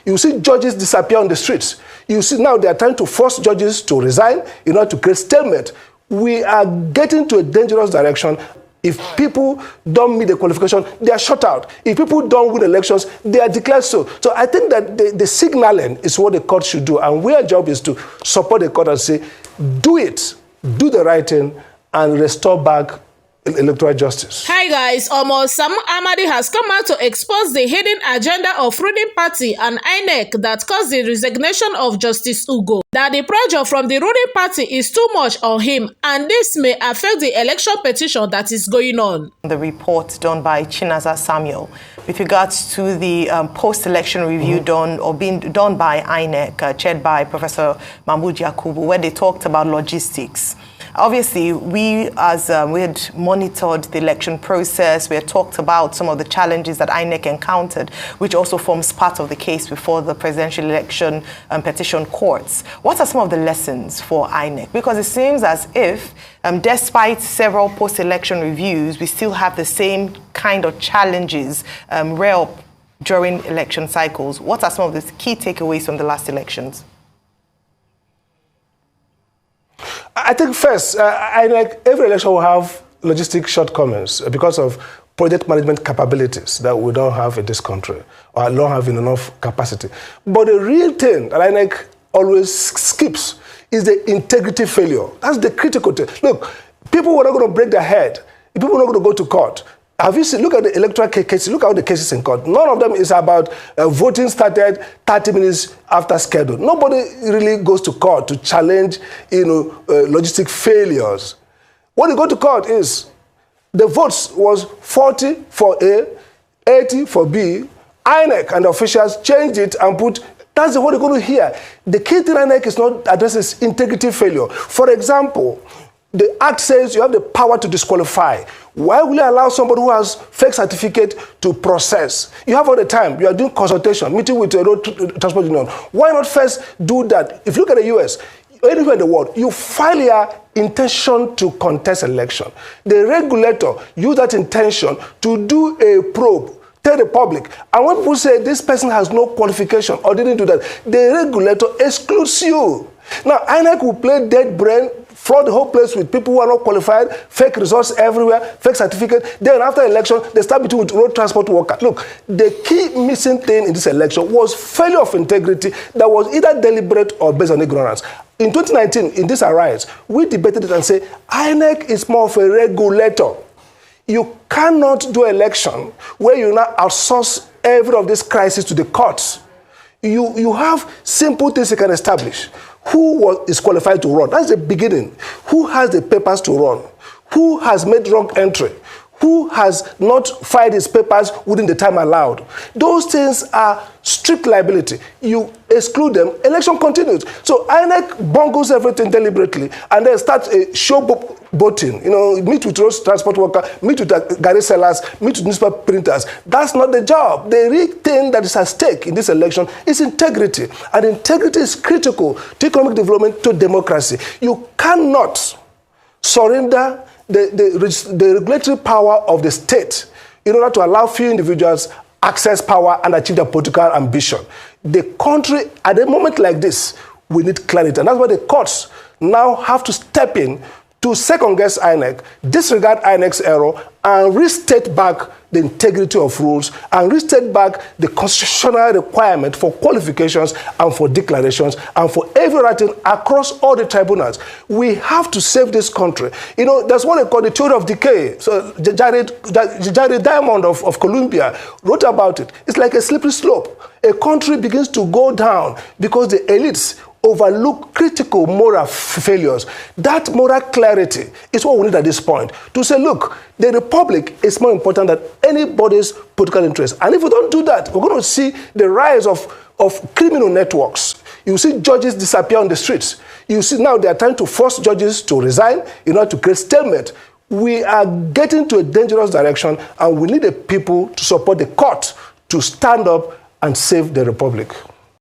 You see judges disappear on the streets. You see now they are trying to force judges to resign in order to create stalemate. We are getting to a dangerous direction. If people don't meet the qualification, they are shut out. If people don't win elections, they are declared so. So I think that the signaling is what the court should do. And our job is to support the court and say, do it, do the right thing, and restore back electoral justice. Hi guys, Sam Amadi has come out to expose the hidden agenda of ruling party and INEC that caused the resignation of Justice Ugo. That the pressure from the ruling party is too much on him, and this may affect the election petition that is going on. The report done by Chinaza Samuel with regards to the post-election review being done by INEC, chaired by Professor Mahmoud Yakubu, where they talked about logistics. Obviously, we had monitored the election process. We had talked about some of the challenges that INEC encountered, which also forms part of the case before the presidential election petition courts. What are some of the lessons for INEC? Because it seems as if, despite several post-election reviews, we still have the same kind of challenges rear up during election cycles. What are some of the key takeaways from the last elections? I think first, every election will have logistic shortcomings because of project management capabilities that we don't have in this country or don't have enough capacity. But the real thing that INEC always skips is the integrity failure. That's the critical thing. Look, people were not going to break their head. People were not going to go to court. Have you seen, look at the electoral cases, look at the cases in court. None of them is about voting started 30 minutes after schedule. Nobody really goes to court to challenge, logistic failures. What you go to court is, the votes was 40 for A, 80 for B. INEC and the officials changed it and put, that's what you're going to hear. The key thing INEC is not addresses integrity failure. For example, the Act says you have the power to disqualify. Why will you allow somebody who has fake certificate to process? You have all the time. You are doing consultation, meeting with a road transport union. Why not first do that? If you look at the US, anywhere in the world, you file your intention to contest election. The regulator use that intention to do a probe, tell the public. And when people say this person has no qualification or didn't do that, the regulator excludes you. Now, INEC will play dead brain, flood the whole place with people who are not qualified, fake results everywhere, fake certificate. Then after election, they start meeting with road transport workers. Look, the key missing thing in this election was failure of integrity that was either deliberate or based on ignorance. In 2019, in this arise, we debated it and said, INEC is more of a regulator. You cannot do election where you now outsource every of these crises to the courts. You have simple things you can establish. Who is qualified to run? That's the beginning. Who has the papers to run? Who has made wrong entry? Who has not filed his papers within the time allowed? Those things are strict liability. You exclude them, election continues. So INEC bungles everything deliberately and then starts a showboating. Meet with road transport workers, meet with garage sellers, meet with newspaper printers. That's not the job. The real thing that is at stake in this election is integrity. And integrity is critical to economic development, to democracy. You cannot surrender the regulatory power of the state in order to allow few individuals access power and achieve their political ambition. The country, at a moment like this, we need clarity. And that's why the courts now have to step in to second-guess INEC, disregard INEC's error, and restate back the integrity of rules, and restate back the constitutional requirement for qualifications and for declarations and for every writing across all the tribunals. We have to save this country. That's what they call the theory of decay. So Jared Diamond of Columbia wrote about it. It's like a slippery slope. A country begins to go down because the elites overlook critical moral failures. That moral clarity is what we need at this point. To say, look, the republic is more important than anybody's political interest. And if we don't do that, we're going to see the rise of criminal networks. You see judges disappear on the streets. You see now they are trying to force judges to resign in order to create stalemate. We are getting to a dangerous direction, and we need the people to support the court to stand up and save the republic.